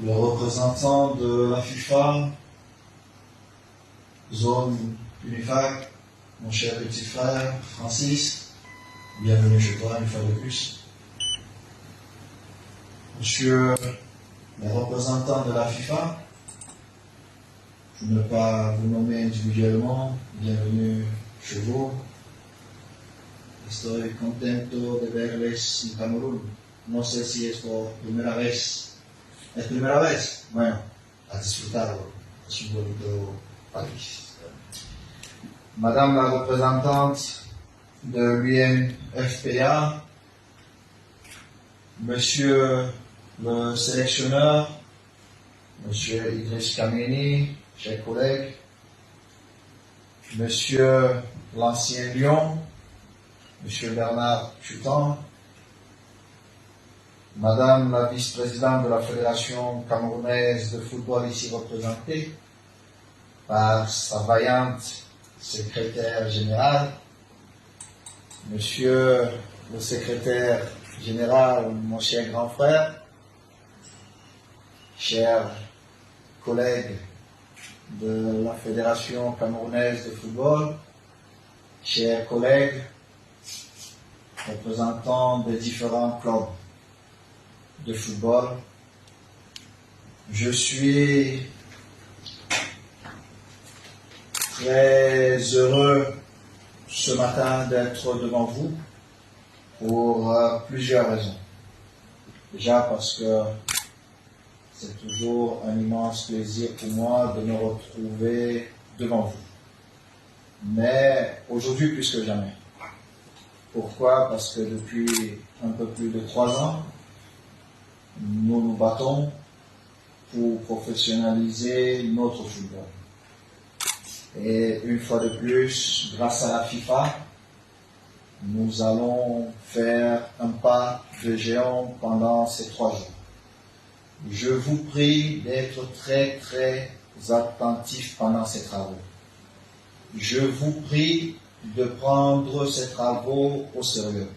le représentant de la FIFA, zone Unifac, mon cher petit frère Francis, bienvenue chez toi une fois de plus. Monsieur le représentant de la FIFA, je ne vais pas vous nommer individuellement, bienvenue chez vous. Estoy contento de verles en Camerún. No sé si es por primera vez. ¿Es primera vez? Bueno, a disfrutarlo. Es un bonito país. Madame la représentante de l'UNFPA, Monsieur le sélectionneur, Monsieur Idriss Kameni, chers collègues, Monsieur l'ancien Lion, Monsieur Bernard Chutan, Madame la vice-présidente de la Fédération camerounaise de football ici représentée par sa vaillante secrétaire générale, Monsieur le secrétaire général, mon cher grand frère, chers collègues de la Fédération camerounaise de football, chers collègues représentants des différents clubs de football, je suis très heureux ce matin d'être devant vous pour plusieurs raisons. Déjà parce que c'est toujours un immense plaisir pour moi de me retrouver devant vous. Mais aujourd'hui plus que jamais. Pourquoi? Parce que depuis un peu plus de 3 ans, nous nous battons pour professionnaliser notre football. Et une fois de plus, grâce à la FIFA, nous allons faire un pas de géant pendant ces 3 jours. Je vous prie d'être très attentifs pendant ces travaux. Je vous prie de prendre ces travaux au sérieux.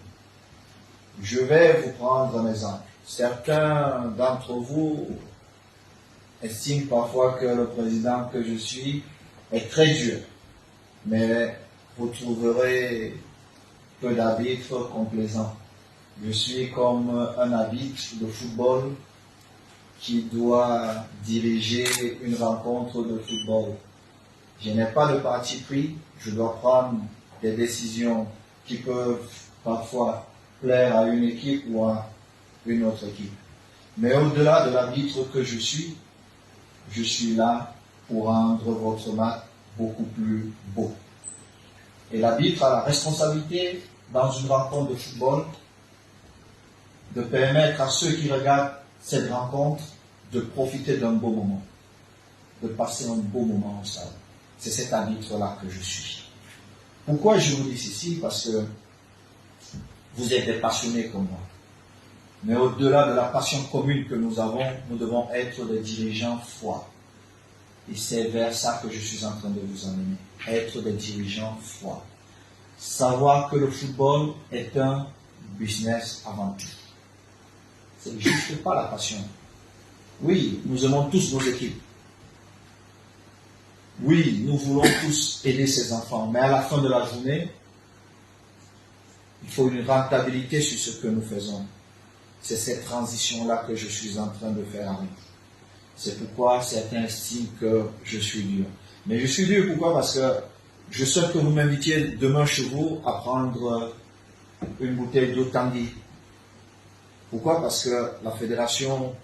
Je vais vous prendre un exemple. Certains d'entre vous estiment parfois que le président que je suis est très dur, mais vous trouverez peu d'arbitres complaisants. Je suis comme un arbitre de football qui doit diriger une rencontre de football. Je n'ai pas de parti pris, je dois prendre des décisions qui peuvent parfois plaire à une équipe ou à une autre équipe. Mais au-delà de l'arbitre que je suis là pour rendre votre match beaucoup plus beau. Et l'arbitre a la responsabilité, dans une rencontre de football, de permettre à ceux qui regardent cette rencontre de profiter d'un beau moment, de passer un beau moment au stade. C'est cet arbitre-là que je suis. Pourquoi je vous dis ceci? Parce que vous êtes des passionnés comme moi. Mais au-delà de la passion commune que nous avons, nous devons être des dirigeants forts. Et c'est vers ça que je suis en train de vous emmener. Être des dirigeants forts. Savoir que le football est un business avant tout. C'est juste pas la passion. Oui, nous aimons tous nos équipes. Oui, nous voulons tous aider ces enfants. Mais à la fin de la journée, il faut une rentabilité sur ce que nous faisons. C'est cette transition-là que je suis en train de faire avec. C'est pourquoi certains estiment que je suis dur. Mais je suis dur pourquoi? Parce que je souhaite que vous m'invitiez demain chez vous à prendre une bouteille d'eau Tanguy. Pourquoi? Parce que la fédération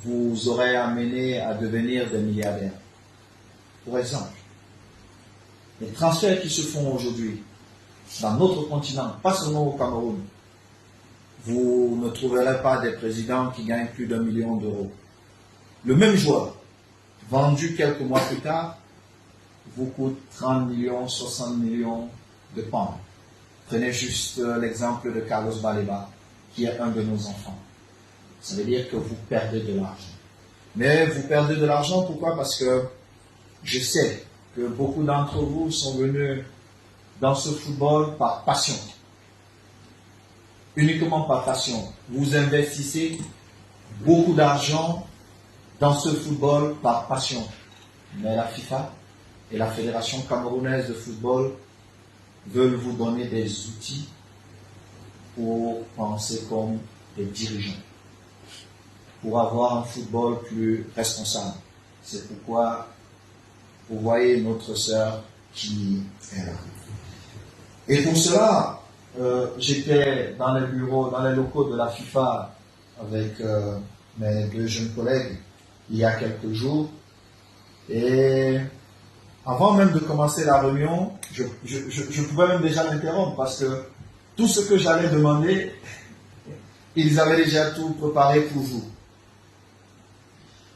vous aurait amené à devenir des milliardaires. Pour exemple, les transferts qui se font aujourd'hui dans notre continent, pas seulement au Cameroun, vous ne trouverez pas des présidents qui gagnent plus d'1 million d'euros. Le même joueur, vendu quelques mois plus tard, vous coûte 30 millions, 60 millions de pounds. Prenez juste l'exemple de Carlos Baleba, qui est un de nos enfants. Ça veut dire que vous perdez de l'argent. Mais vous perdez de l'argent, pourquoi? Parce que je sais que beaucoup d'entre vous sont venus dans ce football par passion. Uniquement par passion. Vous investissez beaucoup d'argent dans ce football par passion. Mais la FIFA et la Fédération camerounaise de football veulent vous donner des outils pour penser comme des dirigeants, pour avoir un football plus responsable. C'est pourquoi vous voyez notre sœur qui est là. Et pour cela, j'étais dans les bureaux, dans les locaux de la FIFA avec mes deux jeunes collègues il y a quelques jours. Et avant même de commencer la réunion, je pouvais même déjà l'interrompre parce que tout ce que j'allais demander, ils avaient déjà tout préparé pour vous.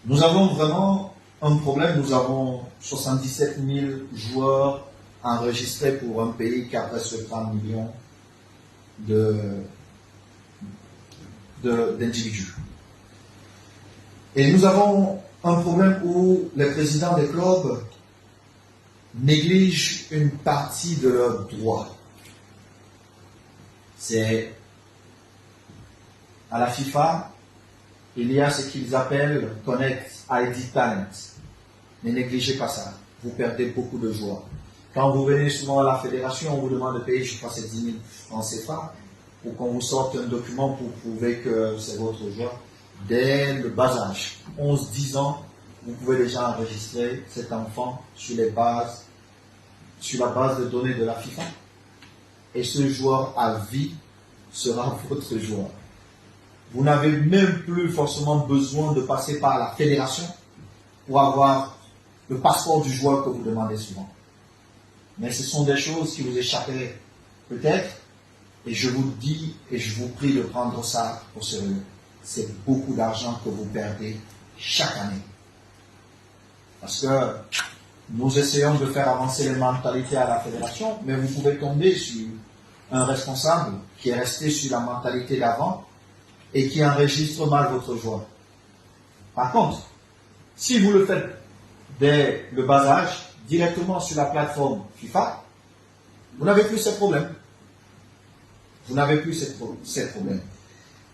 Nous avons vraiment un problème. Nous avons 77 000 joueurs enregistrés pour un pays qui a presque 30 millions d'individus. Et nous avons un problème où les présidents des clubs négligent une partie de leurs droits. C'est à la FIFA, il y a ce qu'ils appellent Connect ID Talent. Ne négligez pas ça. Vous perdez beaucoup de joueurs. Quand vous venez souvent à la fédération, on vous demande de payer, je crois, c'est 10 000 francs CFA pour qu'on vous sorte un document pour prouver que c'est votre joueur. Dès le bas âge, 11-10 ans, vous pouvez déjà enregistrer cet enfant sur la base de données de la FIFA. Et ce joueur à vie sera votre joueur. Vous n'avez même plus forcément besoin de passer par la fédération pour avoir le passeport du joueur que vous demandez souvent. Mais ce sont des choses qui vous échapperaient peut-être, et je vous dis et je vous prie de prendre ça au sérieux. C'est beaucoup d'argent que vous perdez chaque année. Parce que nous essayons de faire avancer les mentalités à la fédération, mais vous pouvez tomber sur un responsable qui est resté sur la mentalité d'avant et qui enregistre mal votre joueur. Par contre, si vous le faites dès le bas âge, directement sur la plateforme FIFA, vous n'avez plus ces problèmes. Vous n'avez plus ces problèmes.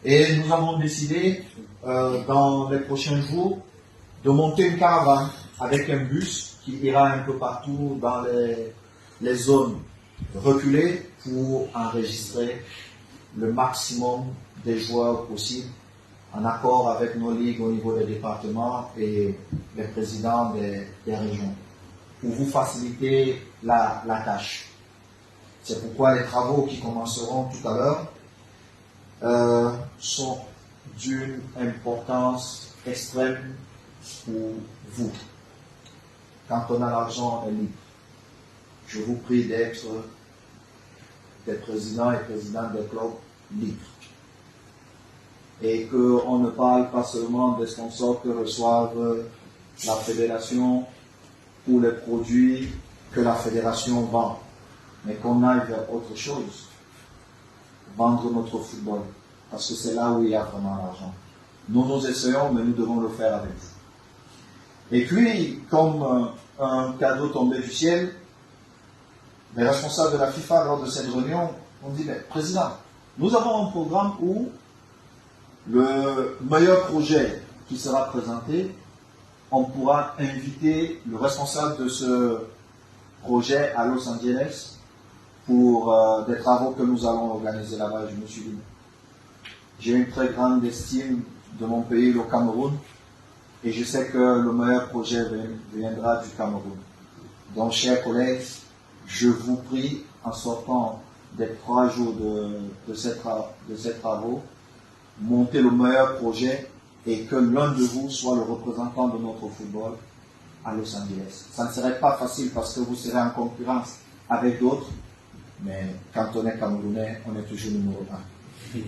Et nous avons décidé, dans les prochains jours, de monter une caravane avec un bus qui ira un peu partout dans les zones reculées pour enregistrer le maximum des joueurs possibles en accord avec nos ligues au niveau des départements et les présidents des régions pour vous faciliter la tâche. C'est pourquoi les travaux qui commenceront tout à l'heure sont d'une importance extrême pour vous. Quand on a l'argent, on est libre. Je vous prie d'être des présidents et présidentes des clubs libres. Et qu'on ne parle pas seulement des sponsors que reçoivent la fédération ou les produits que la fédération vend, mais qu'on aille vers autre chose. Vendre notre football, parce que c'est là où il y a vraiment l'argent. Nous essayons, mais nous devons le faire avec vous. Et puis, comme un cadeau tombé du ciel, les responsables de la FIFA, lors de cette réunion, ont dit, mais président, nous avons un programme où le meilleur projet qui sera présenté, on pourra inviter le responsable de ce projet à Los Angeles pour des travaux que nous allons organiser là-bas. Je me suis dit, j'ai une très grande estime de mon pays, le Cameroun, et je sais que le meilleur projet viendra du Cameroun. Donc, chers collègues, je vous prie, en sortant des 3 jours de ces travaux, montez le meilleur projet et que l'un de vous soit le représentant de notre football à Los Angeles. Ça ne serait pas facile parce que vous serez en concurrence avec d'autres, mais quand on est Camerounais, on est toujours numéro 1.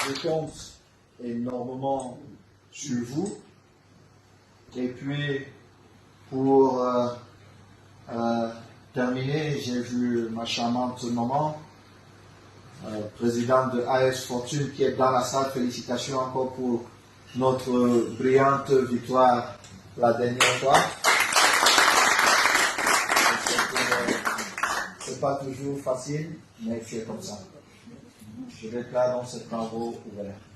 Je compte énormément sur vous. Et puis, pour terminer, j'ai vu ma charmante maman, présidente de AS Fortune, qui est dans la salle. Félicitations encore pour notre brillante victoire la dernière fois. C'est pas toujours facile, mais c'est comme ça. Je déclare donc ces travaux ouverts.